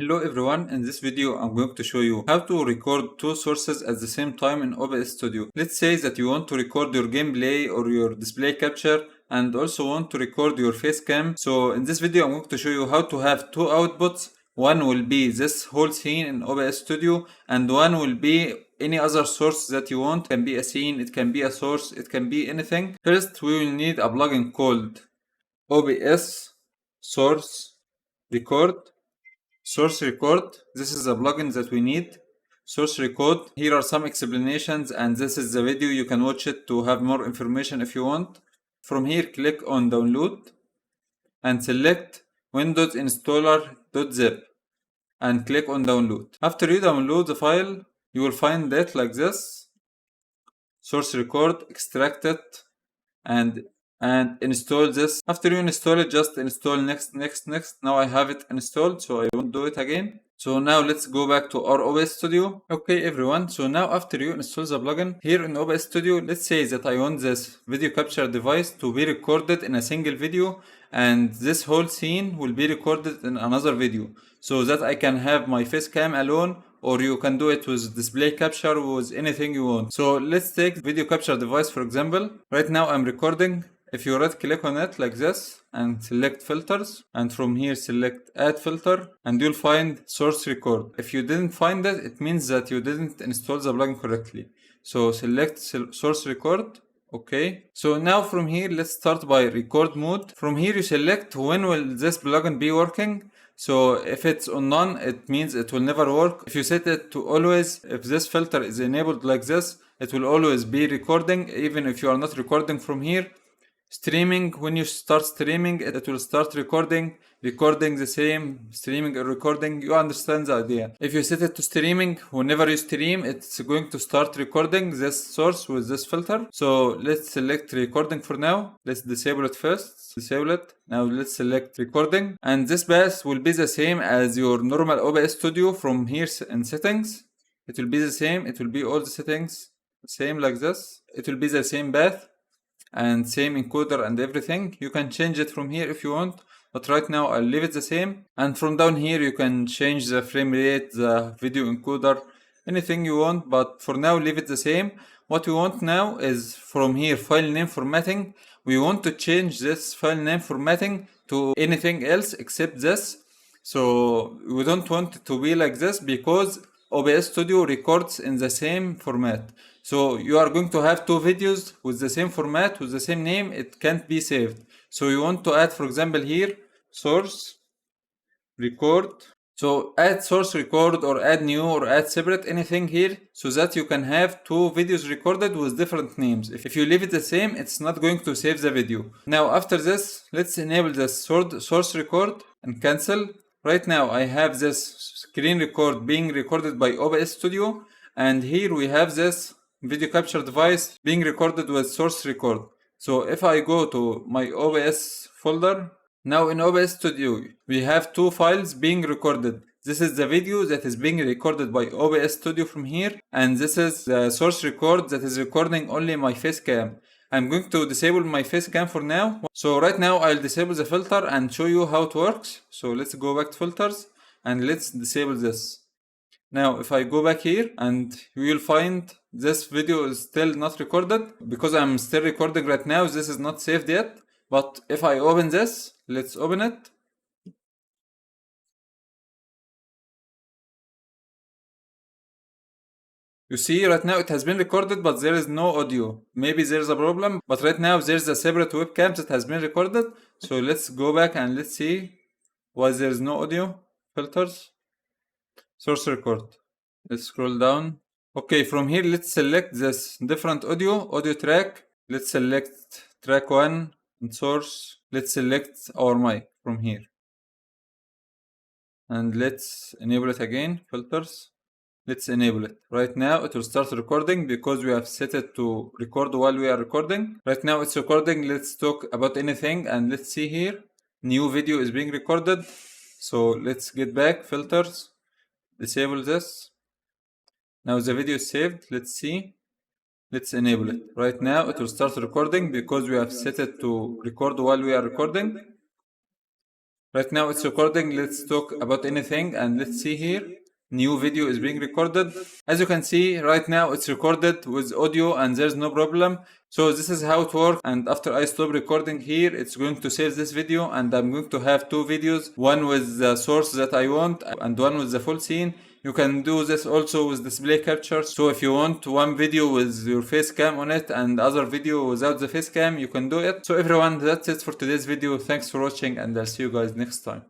Hello everyone, in this video I'm going to show you how to record two sources at the same time in OBS Studio. Let's say that you want to record your gameplay or your display capture and also want to record your face cam. So in this video I'm going to show you how to have two outputs. One will be this whole scene in OBS Studio and one will be any other source that you want. It can be a scene, it can be a source, it can be anything. First we will need a plugin called OBS Source Record. Source record, this is the plugin that we need. Source record, here are some explanations and this is the video, you can watch it to have more information if you want. From here click on download and select Windows installer.zip and click on download. After you download the file, you will find it like this. Source record, extract it and install this. After you install it, just install next. Now I have it installed, so I won't do it again. So now let's go back to our OBS Studio. Okay everyone, so now after you install the plugin, here in OBS Studio, let's say that I want this video capture device to be recorded in a single video and this whole scene will be recorded in another video, so that I can have my face cam alone, or you can do it with display capture, with anything you want. So let's take video capture device for example. Right now I'm recording. If you right click on it like this and select filters, and from here select add filter, and you'll find source record. If you didn't find it, it means that you didn't install the plugin correctly. So select source record. Okay, so now from here let's start by record mode. From here you select when will this plugin be working. So if it's on none, it means it will never work. If you set it to always, if this filter is enabled like this, it will always be recording even if you are not recording from here. Streaming, when you start streaming, it will start recording the same, streaming and recording, you understand the idea. If you set it to streaming, whenever you stream, it's going to start recording this source with this filter. So let's select recording for now. Let's disable it first, disable it. Now let's select recording, and this path will be the same as your normal OBS Studio. From here in settings, it will be the same, it will be all the settings, same like this. It will be the same path and same encoder and everything. You can change it from here if you want, but right now I'll leave it the same. And from down here you can change the frame rate, the video encoder, anything you want, but for now leave it the same. What we want now is from here file name formatting. We want to change this file name formatting to anything else except this. So we don't want it to be like this because OBS Studio records in the same format. So you are going to have two videos with the same format, with the same name, it can't be saved. So you want to add, for example here, source record. So add source record or add new or add separate, anything here, so that you can have two videos recorded with different names. If you leave it the same, it's not going to save the video. Now after this, let's enable the source record and cancel. Right now I have this screen record being recorded by OBS Studio, and here we have this video capture device being recorded with source record. So if I go to my OBS folder, now in OBS Studio we have two files being recorded. This is the video that is being recorded by OBS Studio from here, and this is the source record that is recording only my face cam. I'm going to disable my face cam for now. So right now I'll disable the filter and show you how it works. So let's go back to filters and let's disable this. Now if I go back here, and you will find this video is still not recorded because I'm still recording right now. This is not saved yet. But if I open this, let's open it. You see right now it has been recorded, but there is no audio. Maybe there's a problem, but right now there's a separate webcam that has been recorded. So let's go back and let's see why there's no audio. Filters, source record. Let's scroll down. Okay, from here let's select this different audio track. Let's select track 1 and source. Let's select our mic from here. And let's enable it again, filters. Let's enable it. Right now it will start recording because we have set it to record while we are recording. Right now it's recording. Let's talk about anything and let's see here. New video is being recorded. So let's get back, filters, disable this. Now the video is saved. Let's see. Let's enable it. Right now it will start recording because we have set it to record while we are recording. Right now it's recording. Let's talk about anything and let's see here. New video is being recorded. As you can see right now it's recorded with audio and there's no problem. So this is how it works, and after I stop recording here it's going to save this video, and I'm going to have two videos, one with the source that I want and one with the full scene. You can do this also with display capture. So if you want one video with your face cam on it and other video without the face cam, you can do it. So everyone, that's it for today's video. Thanks for watching and I'll see you guys next time.